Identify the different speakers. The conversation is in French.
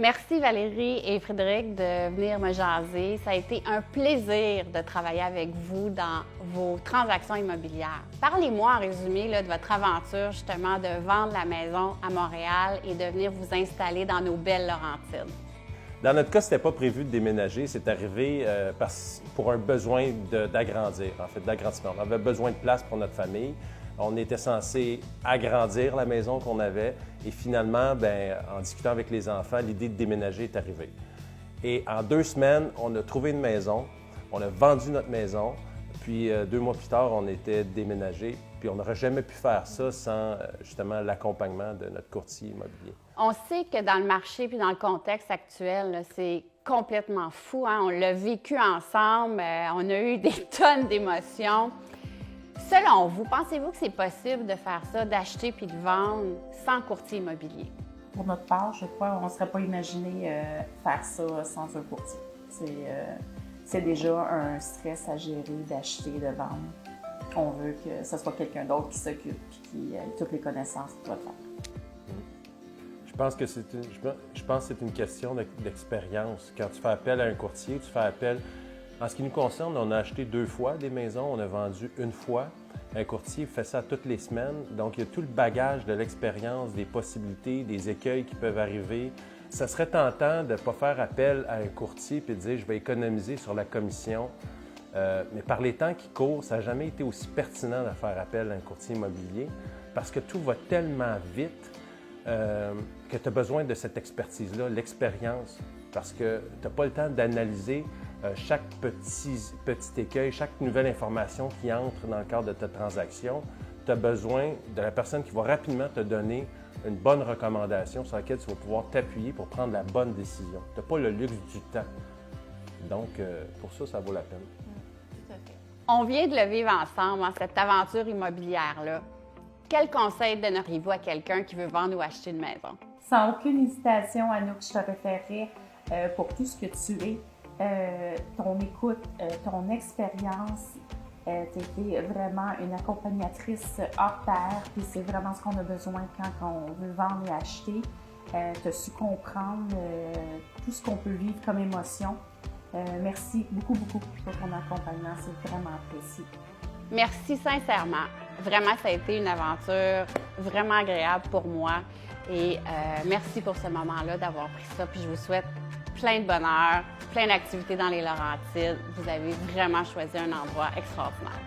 Speaker 1: Merci Valérie et Frédéric de venir me jaser. Ça a été un plaisir de travailler avec vous dans vos transactions immobilières. Parlez-moi en résumé de votre aventure justement de vendre la maison à Montréal et de venir vous installer dans nos belles Laurentides.
Speaker 2: Dans notre cas, ce n'était pas prévu de déménager. C'est arrivé pour un besoin d'agrandir, en fait, d'agrandissement. On avait besoin de place pour notre famille. On était censé agrandir la maison qu'on avait et finalement, en discutant avec les enfants, l'idée de déménager est arrivée. Et en 2 semaines, on a trouvé une maison, on a vendu notre maison, puis 2 mois plus tard, on était déménagé. Puis on n'aurait jamais pu faire ça sans justement l'accompagnement de notre courtier immobilier.
Speaker 1: On sait que dans le marché puis dans le contexte actuel, c'est complètement fou. Hein? On l'a vécu ensemble, on a eu des tonnes d'émotions. Selon vous, pensez-vous que c'est possible de faire ça, d'acheter puis de vendre sans courtier immobilier?
Speaker 3: Pour notre part, je crois qu'on ne serait pas imaginé faire ça sans un courtier. C'est déjà un stress à gérer d'acheter, de vendre. On veut que ce soit quelqu'un d'autre qui s'occupe et qui ait toutes les connaissances pour le faire.
Speaker 2: Je pense que c'est une question d'expérience. Quand tu fais appel à un courtier, tu fais appel... En ce qui nous concerne, on a acheté 2 fois des maisons, on a vendu 1 fois. Un courtier fait ça toutes les semaines. Donc, il y a tout le bagage de l'expérience, des possibilités, des écueils qui peuvent arriver. Ça serait tentant de ne pas faire appel à un courtier et de dire « je vais économiser sur la commission ». Mais par les temps qui courent, ça n'a jamais été aussi pertinent de faire appel à un courtier immobilier parce que tout va tellement vite que tu as besoin de cette expertise-là, l'expérience, parce que tu n'as pas le temps d'analyser chaque petit écueil, chaque nouvelle information qui entre dans le cadre de ta transaction. Tu as besoin de la personne qui va rapidement te donner une bonne recommandation sur laquelle tu vas pouvoir t'appuyer pour prendre la bonne décision. Tu n'as pas le luxe du temps. Donc, pour ça, ça vaut la peine.
Speaker 1: On vient de le vivre ensemble, cette aventure immobilière-là. Quel conseil donneriez-vous à quelqu'un qui veut vendre ou acheter une maison?
Speaker 3: Sans aucune hésitation, Anouk, je te référerais pour tout ce que tu es, ton écoute, ton expérience. Tu été vraiment une accompagnatrice hors pair, puis c'est vraiment ce qu'on a besoin quand on veut vendre et acheter. Tu as su comprendre tout ce qu'on peut vivre comme émotion. Merci beaucoup pour ton accompagnement, c'est vraiment apprécié.
Speaker 1: Merci sincèrement. Vraiment, ça a été une aventure vraiment agréable pour moi. Et merci pour ce moment-là d'avoir pris ça. Puis je vous souhaite plein de bonheur, plein d'activités dans les Laurentides. Vous avez vraiment choisi un endroit extraordinaire.